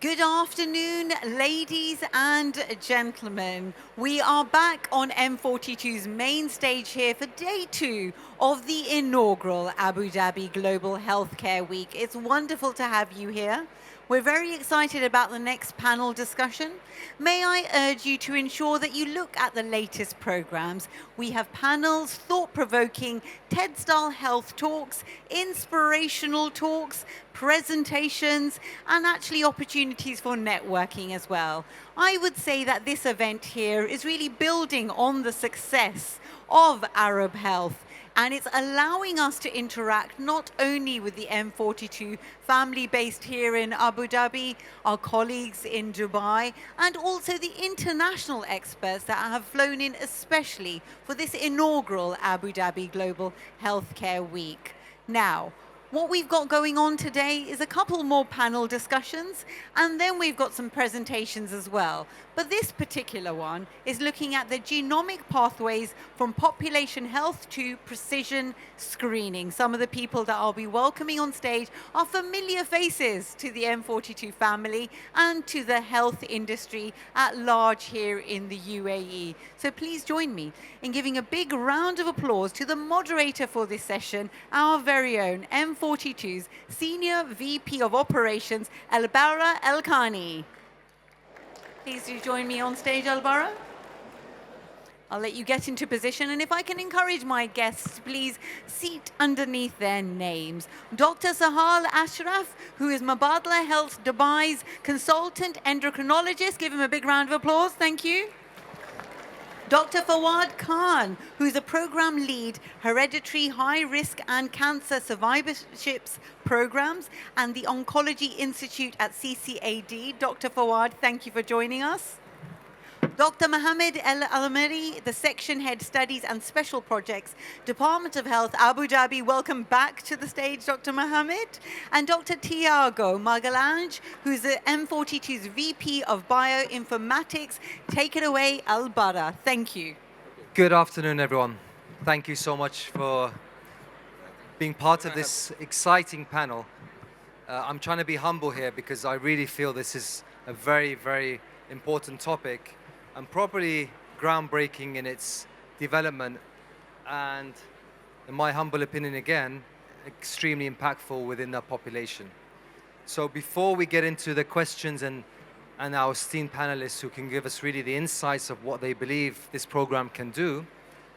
Good afternoon, ladies and gentlemen. We are back on M42's main stage here for day 2 of the inaugural Abu Dhabi Global Healthcare Week. It's wonderful to have you here. We're very excited about the next panel discussion. May I urge you to ensure that you look at the latest programs. We have panels, thought-provoking, TED-style health talks, inspirational talks, presentations, and actually opportunities for networking as well. I would say that this event here is really building on the success of Arab Health, and it's allowing us to interact not only with the M42 family based here in Abu Dhabi, our colleagues in Dubai, and also the international experts that have flown in especially for this inaugural Abu Dhabi Global Healthcare Week. Now, what we've got going on today is a couple more panel discussions, and then we've got some presentations as well. But this particular one is looking at the genomic pathways from population health to precision screening. Some of the people that I'll be welcoming on stage are familiar faces to the M42 family and to the health industry at large here in the UAE. So please join me in giving a big round of applause to the moderator for this session, our very own M42's Senior VP of Operations, Albara Elkani. Please do join me on stage, Albara. I'll let you get into position, and if I can encourage my guests, please seat underneath their names. Dr. Sahal Ashraf, who is Mubadala Health Dubai's consultant endocrinologist. Give him a big round of applause. Thank you. Dr. Fawad Khan, who's a program lead, hereditary high risk and cancer survivorships programs, and the Oncology Institute at CCAD. Dr. Fawad, thank you for joining us. Dr. Mohammed El Almeri, the Section Head Studies and Special Projects, Department of Health, Abu Dhabi. Welcome back to the stage, Dr. Mohammed. And Dr. Tiago Magalange, who's the M42's VP of Bioinformatics. Take it away, Albara. Thank you. Good afternoon, everyone. Thank you so much for being part of this exciting panel. I'm trying to be humble here because I really feel this is a very, very important topic and probably groundbreaking in its development and, in my humble opinion again, extremely impactful within the population. So before we get into the questions and our esteemed panelists who can give us really the insights of what they believe this program can do,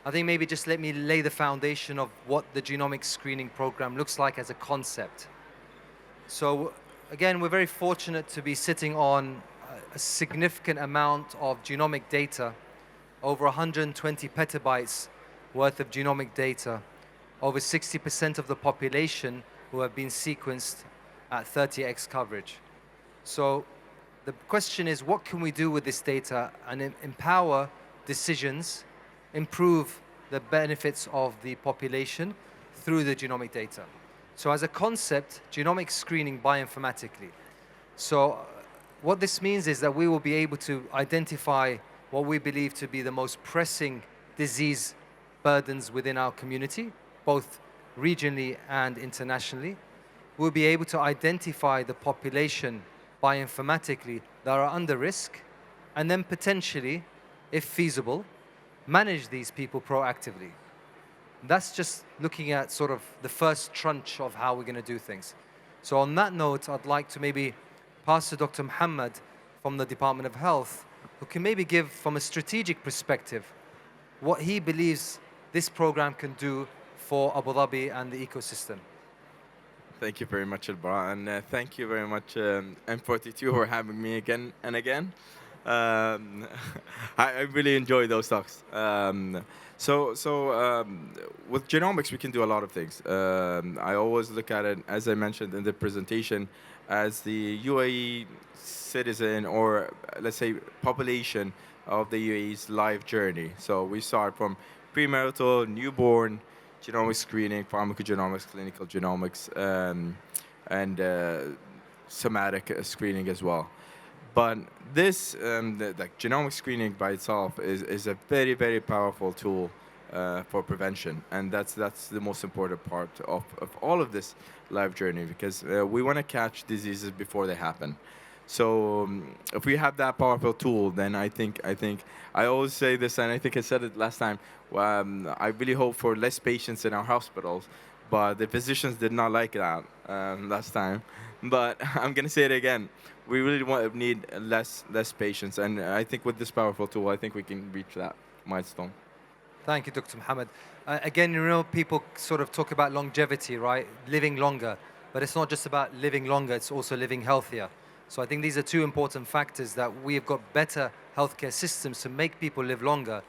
I think maybe just let me lay the foundation of what the genomic screening program looks like as a concept. So again, we're very fortunate to be sitting on a significant amount of genomic data, over 120 petabytes worth of genomic data, over 60% of the population who have been sequenced at 30x coverage. So the question is, what can we do with this data and empower decisions, improve the benefits of the population through the genomic data? So as a concept, genomic screening bioinformatically. So what this means is that we will be able to identify what we believe to be the most pressing disease burdens within our community, both regionally and internationally. We'll be able to identify the population bioinformatically that are under risk, and then potentially, if feasible, manage these people proactively. That's just looking at sort of the first tranche of how we're going to do things. So on that note, I'd like to maybe pass to Dr. Muhammad from the Department of Health, who can maybe give, from a strategic perspective, what he believes this program can do for Abu Dhabi and the ecosystem. Thank you very much, Albara, and thank you very much, M42, for having me again and again. I really enjoy those talks. With genomics, we can do a lot of things. I always look at it, as I mentioned in the presentation, as the UAE citizen, or let's say population of the UAE's life journey. So we start from premarital, newborn, genomic screening, pharmacogenomics, clinical genomics, and somatic screening as well. But this, the genomic screening by itself is a very, very powerful tool for prevention. And that's the most important part of all of this life journey, because we want to catch diseases before they happen. So if we have that powerful tool, then I think I always say this, and I think I said it last time. I really hope for less patients in our hospitals, but the physicians did not like that last time. But I'm gonna say it again. We really need less patients, and I think with this powerful tool, I think we can reach that milestone. Thank you, Dr. Mohammed. Again, people sort of talk about longevity, right? Living longer. But it's not just about living longer, it's also living healthier. So I think these are two important factors that we've got better healthcare systems to make people live longer,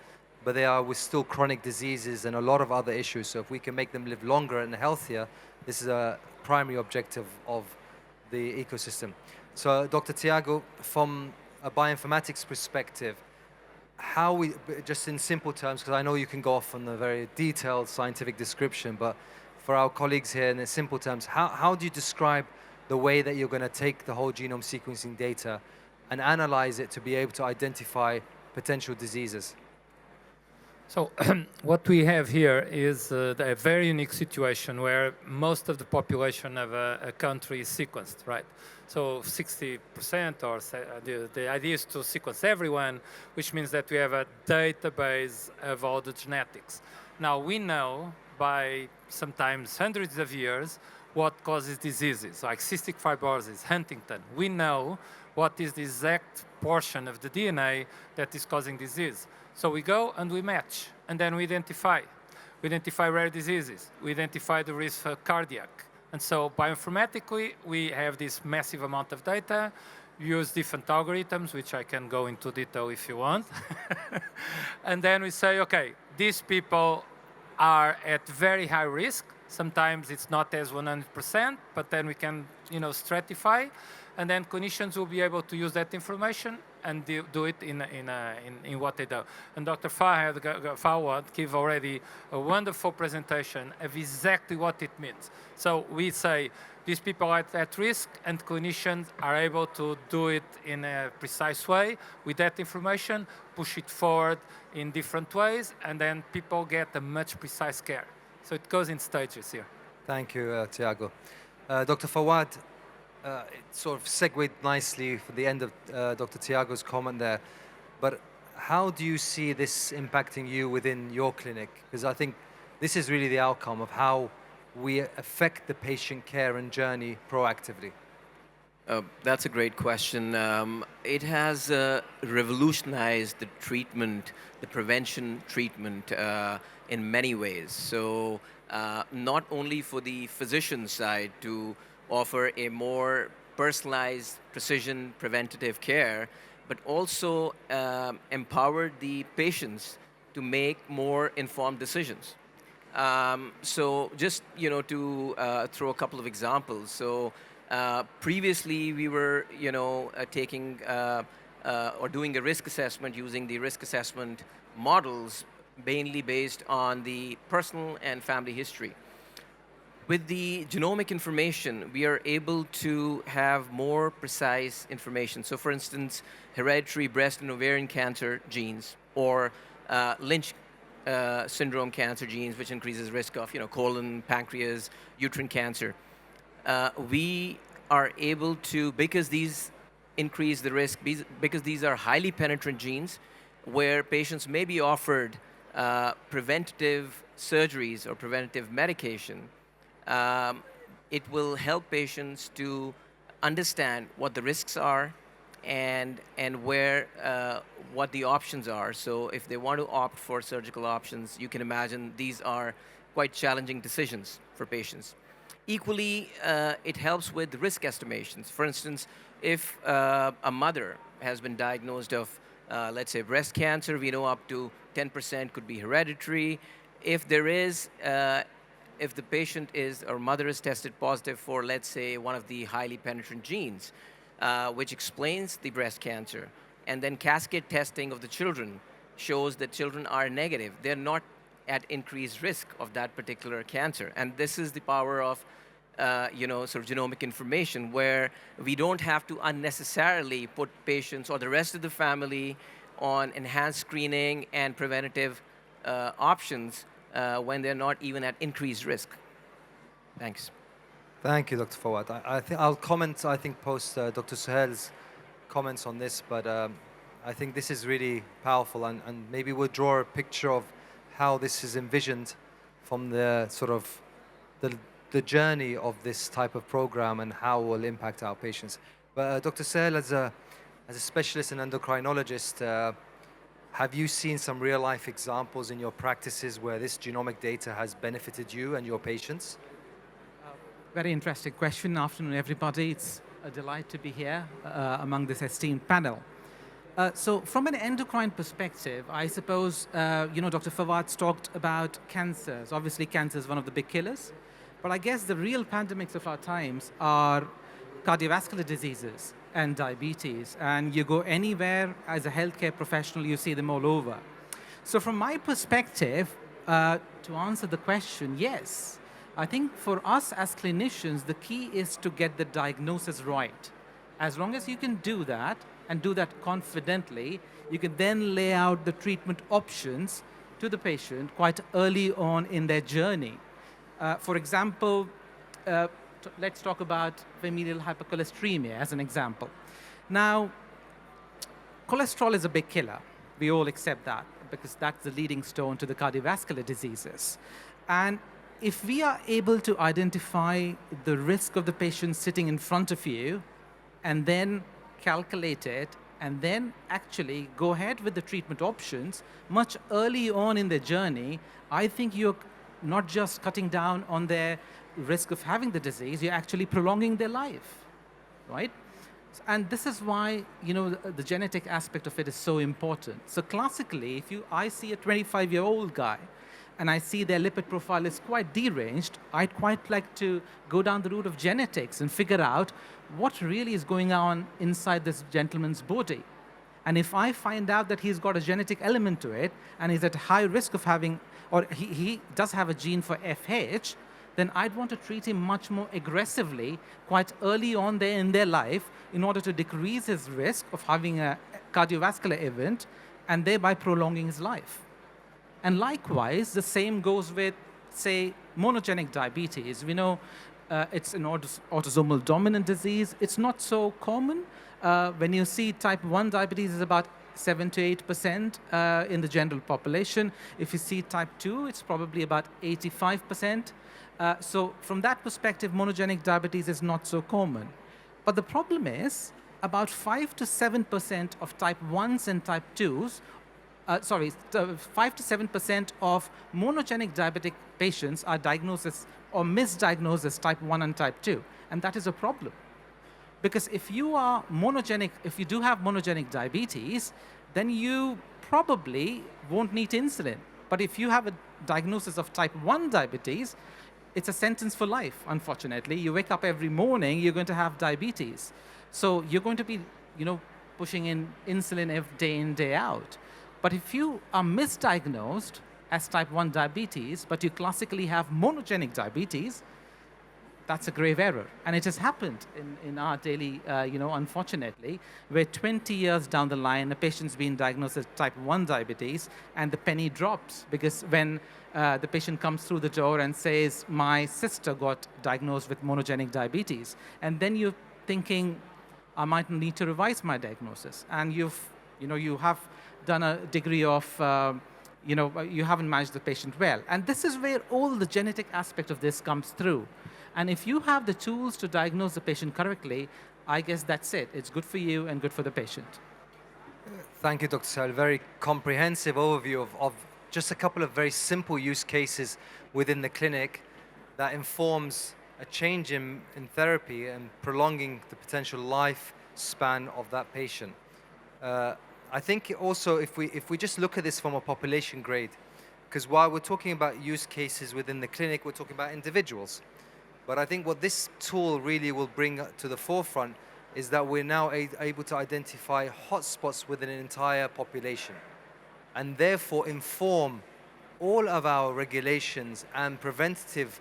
but they are with still chronic diseases and a lot of other issues. So if we can make them live longer and healthier, this is a primary objective of the ecosystem. So Dr. Tiago, from a bioinformatics perspective, how we, just in simple terms, because I know you can go off on a very detailed scientific description, but for our colleagues here in simple terms, how do you describe the way that you're going to take the whole genome sequencing data and analyze it to be able to identify potential diseases? So what we have here is a very unique situation where most of the population of a country is sequenced, right? So 60% or the idea is to sequence everyone, which means that we have a database of all the genetics. Now we know by sometimes hundreds of years what causes diseases, like cystic fibrosis, Huntington. We know what is the exact portion of the DNA that is causing disease. So we go and we match, and then we identify. We identify rare diseases. We identify the risk for cardiac. And so bioinformatically, we have this massive amount of data, use different algorithms, which I can go into detail if you want. And then we say, okay, these people are at very high risk. Sometimes it's not as 100%, but then we can, stratify. And then clinicians will be able to use that information and do it in what they do. And Dr. Fawad gave already a wonderful presentation of exactly what it means. So we say these people are at risk, and clinicians are able to do it in a precise way with that information, push it forward in different ways, and then people get a much precise care. So it goes in stages here. Thank you, Tiago. Dr. Fawad, it sort of segued nicely for the end of Dr. Tiago's comment there. But how do you see this impacting you within your clinic? Because I think this is really the outcome of how we affect the patient care and journey proactively. That's a great question. It has revolutionized the treatment, the prevention treatment in many ways. So not only for the physician side to offer a more personalized, precision preventative care, but also empowered the patients to make more informed decisions. So just, to throw a couple of examples. So previously we were, taking or doing a risk assessment using the risk assessment models mainly based on the personal and family history. With the genomic information, we are able to have more precise information. So for instance, hereditary breast and ovarian cancer genes, or Lynch syndrome cancer genes, which increases risk of colon, pancreas, uterine cancer. We are able to, because these increase the risk, because these are highly penetrant genes, where patients may be offered preventative surgeries or preventative medication, it will help patients to understand what the risks are and where what the options are. So if they want to opt for surgical options, you can imagine these are quite challenging decisions for patients. Equally, it helps with risk estimations. For instance, if a mother has been diagnosed of, let's say, breast cancer, we know up to 10% could be hereditary. If there is if the patient is or mother is tested positive for, let's say, one of the highly penetrant genes, which explains the breast cancer, and then cascade testing of the children shows that children are negative, they're not at increased risk of that particular cancer. And this is the power of sort of genomic information, where we don't have to unnecessarily put patients or the rest of the family on enhanced screening and preventative options when they're not even at increased risk. Thanks. Thank you, Dr. Fawad. I think I'll comment, post Dr. Suhail's comments on this, but I think this is really powerful, and maybe we'll draw a picture of how this is envisioned from the sort of the journey of this type of program and how it will impact our patients. But Dr. Sahel, as a specialist and endocrinologist, have you seen some real-life examples in your practices where this genomic data has benefited you and your patients? Very interesting question. Afternoon, everybody. It's a delight to be here among this esteemed panel. So from an endocrine perspective, I suppose, Dr. Fawad's talked about cancers. Obviously, cancer is one of the big killers. But I guess the real pandemics of our times are cardiovascular diseases and diabetes. And you go anywhere as a healthcare professional, you see them all over. So from my perspective, to answer the question, yes. I think for us as clinicians, the key is to get the diagnosis right. As long as you can do that, and do that confidently, you can then lay out the treatment options to the patient quite early on in their journey. For example, let's talk about familial hypercholesteremia as an example. Now, cholesterol is a big killer. We all accept that because that's the leading stone to the cardiovascular diseases. And if we are able to identify the risk of the patient sitting in front of you and then calculate it and then actually go ahead with the treatment options much early on in their journey, I think you're not just cutting down on their risk of having the disease, you're actually prolonging their life, right? And this is why, the genetic aspect of it is so important. So classically, I see a 25-year-old guy and I see their lipid profile is quite deranged, I'd quite like to go down the route of genetics and figure out what really is going on inside this gentleman's body. And if I find out that he's got a genetic element to it and he's at high risk of having, or he does have a gene for FH, then I'd want to treat him much more aggressively quite early on there in their life in order to decrease his risk of having a cardiovascular event and thereby prolonging his life. And likewise, the same goes with, say, monogenic diabetes. We know it's an autosomal dominant disease. It's not so common. When you see type 1 diabetes is about 7 to 8% in the general population. If you see type 2, it's probably about 85%. So from that perspective, monogenic diabetes is not so common. But the problem is about 5 to 7% of type 1s and type 2s 5 to 7% of monogenic diabetic patients are diagnosed as, or misdiagnosed as type 1 and type 2. And that is a problem. Because if you are monogenic, if you do have monogenic diabetes, then you probably won't need insulin. But if you have a diagnosis of type 1 diabetes, it's a sentence for life, unfortunately. You wake up every morning, you're going to have diabetes. So you're going to be, pushing in insulin day in, day out. But if you are misdiagnosed as type 1 diabetes, but you classically have monogenic diabetes, that's a grave error. And it has happened in our daily, unfortunately, where 20 years down the line, a patient's been diagnosed as type 1 diabetes, and the penny drops. Because when the patient comes through the door and says, my sister got diagnosed with monogenic diabetes, and then you're thinking, I might need to revise my diagnosis. And you have done a degree of, you haven't managed the patient well. And this is where all the genetic aspect of this comes through. And if you have the tools to diagnose the patient correctly, I guess that's it. It's good for you and good for the patient. Thank you, Dr. Sahel. Very comprehensive overview of just a couple of very simple use cases within the clinic that informs a change in therapy and prolonging the potential lifespan of that patient. I think also if we just look at this from a population grade, because while we're talking about use cases within the clinic, we're talking about individuals. But I think what this tool really will bring to the forefront is that we're now able to identify hotspots within an entire population and therefore inform all of our regulations and preventative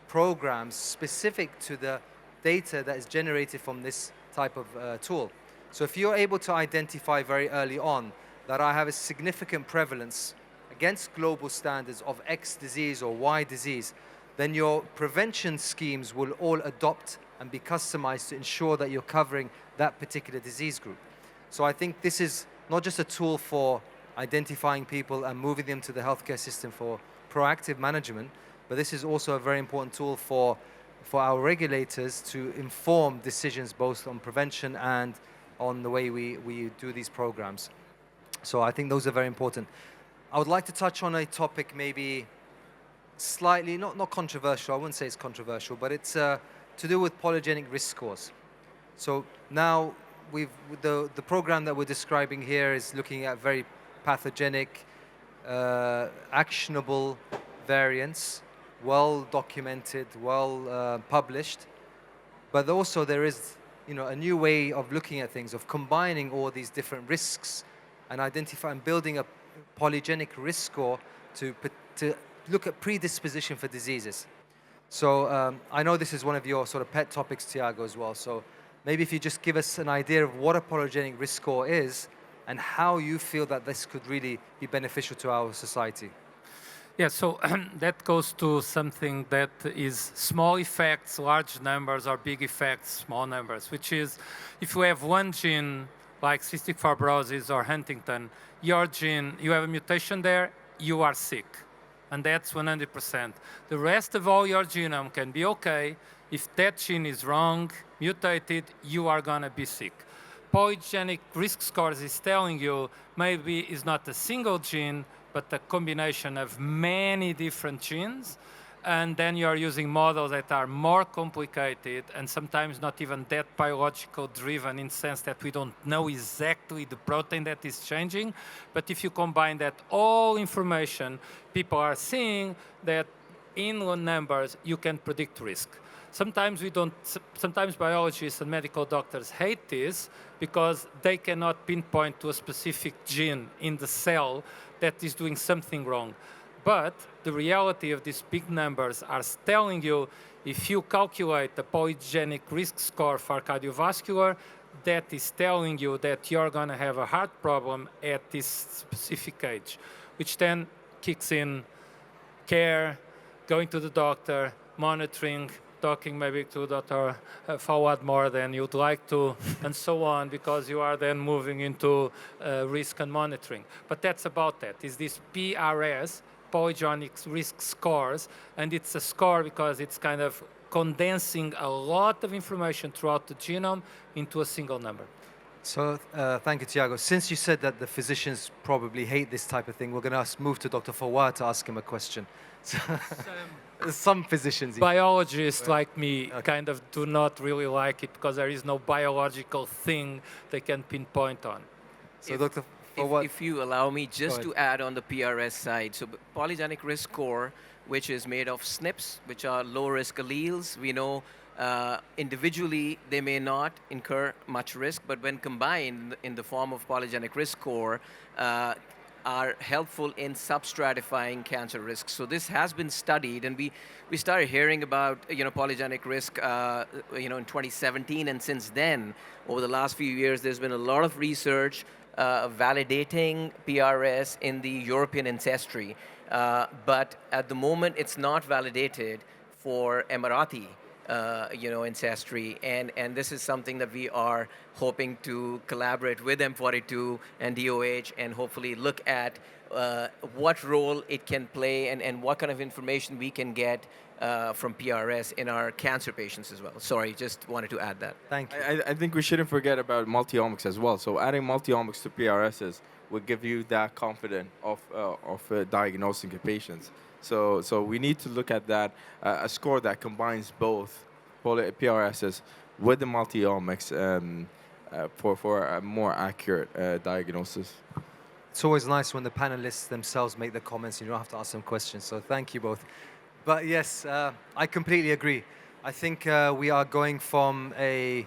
programs specific to the data that is generated from this type of tool. So if you're able to identify very early on that I have a significant prevalence against global standards of X disease or Y disease, then your prevention schemes will all adopt and be customized to ensure that you're covering that particular disease group. So I think this is not just a tool for identifying people and moving them to the healthcare system for proactive management, but this is also a very important tool for our regulators to inform decisions both on prevention and on the way we do these programs. So I think those are very important. I would like to touch on a topic maybe slightly, not controversial, I wouldn't say it's controversial, but it's to do with polygenic risk scores. So now the program that we're describing here is looking at very pathogenic, actionable variants, well documented, well published. But also there is, a new way of looking at things, of combining all these different risks and identifying, building a polygenic risk score to look at predisposition for diseases. So I know this is one of your sort of pet topics, Tiago, as well. So maybe if you just give us an idea of what a polygenic risk score is and how you feel that this could really be beneficial to our society. Yeah, so that goes to something that is small effects, large numbers, or big effects, small numbers, which is if you have one gene like cystic fibrosis or Huntington, your gene, you have a mutation there, you are sick. And that's 100%. The rest of all your genome can be okay. If that gene is wrong, mutated, you are going to be sick. Polygenic risk scores is telling you maybe it's not a single gene, but a combination of many different genes. And then you're using models that are more complicated and sometimes not even that biological driven in the sense that we don't know exactly the protein that is changing. But if you combine that all information, people are seeing that in low numbers, you can predict risk. Sometimes sometimes biologists and medical doctors hate this because they cannot pinpoint to a specific gene in the cell that is doing something wrong. But the reality of these big numbers are telling you if you calculate the polygenic risk score for cardiovascular, that is telling you that you're going to have a heart problem at this specific age, which then kicks in care, going to the doctor, monitoring, talking maybe to Dr. Fawad more than you'd like to, and so on, because you are then moving into risk and monitoring. But that's about that. Is this PRS, polygenic risk scores, and it's a score because it's kind of condensing a lot of information throughout the genome into a single number. So thank you, Tiago. Since you said that the physicians probably hate this type of thing, we're going to move to Dr. Fawad to ask him a question. Some physicians. Biologists like me kind of do not really like it because there is no biological thing they can pinpoint on. So Dr. Fawad, if you allow me just to add on the PRS side, so polygenic risk score, which is made of SNPs, which are low-risk alleles, we know individually they may not incur much risk, but when combined in the form of polygenic risk score, are helpful in substratifying cancer risks. So this has been studied, and we started hearing about polygenic risk in 2017, and since then, over the last few years, there's been a lot of research validating PRS in the European ancestry, but at the moment, it's not validated for Emirati ancestry, and this is something that we are hoping to collaborate with M42 and DOH and hopefully look at what role it can play and what kind of information we can get from PRS in our cancer patients as well. Sorry, just wanted to add that. thank you. I think we shouldn't forget about multi-omics as well. So adding multi-omics to PRSs will give you that confidence of diagnosing the patients. So we need to look at that, a score that combines both PRSs with the multi-omics for a more accurate diagnosis. It's always nice when the panelists themselves make the comments and you don't have to ask them questions. So thank you both. But yes, I completely agree. I think we are going from a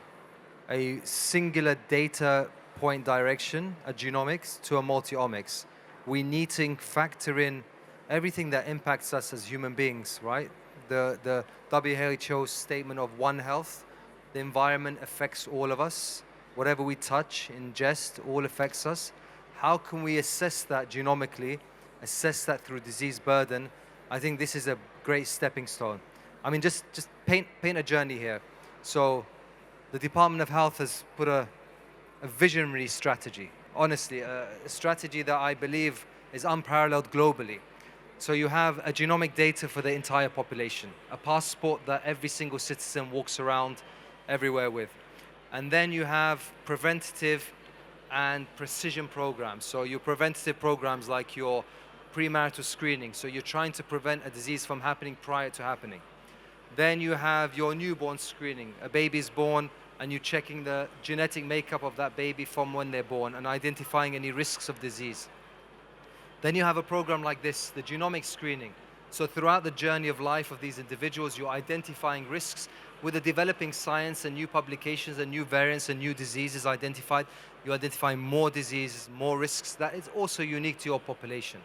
singular data point direction, a genomics, to a multi-omics. We need to factor in everything that impacts us as human beings, right? The WHO statement of One Health, the environment affects all of us. Whatever we touch, ingest, all affects us. How can we assess that genomically, assess that through disease burden? I think this is a great stepping stone. I mean, just paint a journey here. So the Department of Health has put a a visionary strategy. Honestly, a strategy that I believe is unparalleled globally. So you have a genomic data for the entire population, a passport that every single citizen walks around everywhere with. And then you have preventative and precision programs. So your preventative programs like your premarital screening. So you're trying to prevent a disease from happening prior to happening. Then you have your newborn screening. A baby's born and you're checking the genetic makeup of that baby from when they're born and identifying any risks of disease. Then you have a program like this, the genomic screening. So throughout the journey of life of these individuals, you're identifying risks with the developing science and new publications and new variants and new diseases identified. You're identifying more diseases, more risks that is also unique to your population.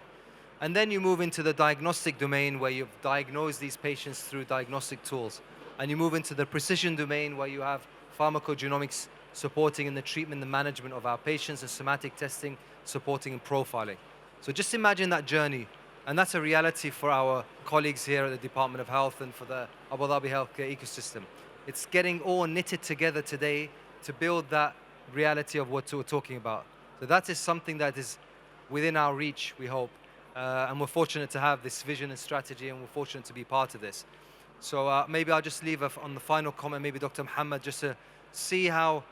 And then you move into the diagnostic domain where you've diagnosed these patients through diagnostic tools. And you move into the precision domain where you have pharmacogenomics supporting in the treatment and management of our patients and somatic testing supporting in profiling. So just imagine that journey. And that's a reality for our colleagues here at the Department of Health and for the Abu Dhabi healthcare ecosystem. It's getting all knitted together today to build that reality of what we're talking about. So that is something that is within our reach, we hope. And we're fortunate to have this vision and strategy, and we're fortunate to be part of this. So maybe I'll just leave on the final comment, maybe Dr. Muhammad, just to see how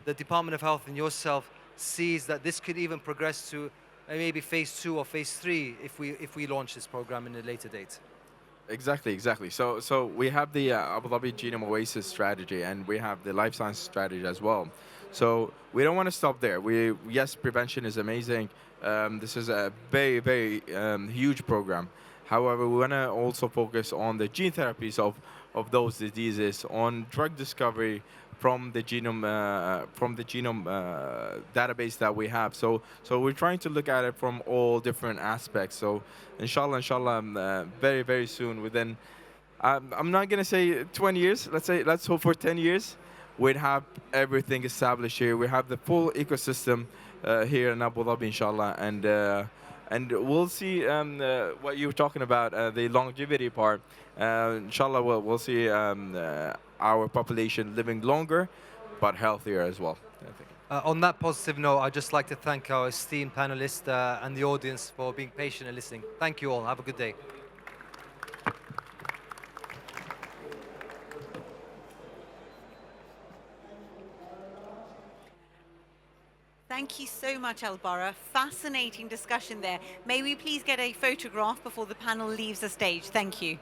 the Department of Health and yourself sees that this could even progress to maybe phase 2 or phase 3 if we launch this program in a later date. Exactly. So we have the Abu Dhabi Genome Oasis strategy, and we have the life science strategy as well. So we don't want to stop there. Yes, prevention is amazing. This is a very huge program. However, we want to also focus on the gene therapies of those diseases, on drug discovery from the genome database that we have. So we're trying to look at it from all different aspects. So inshallah, very soon within, I'm not gonna say 20 years. Let's hope for 10 years, we'd have everything established here. We have the full ecosystem here in Abu Dhabi, inshallah, and we'll see what you were talking about, the longevity part. Inshallah, we'll see our population living longer, but healthier as well. I think. On that positive note, I'd just like to thank our esteemed panelists and the audience for being patient and listening. Thank you all. Have a good day. Thank you so much, Albara. Fascinating discussion there. May we please get a photograph before the panel leaves the stage? Thank you.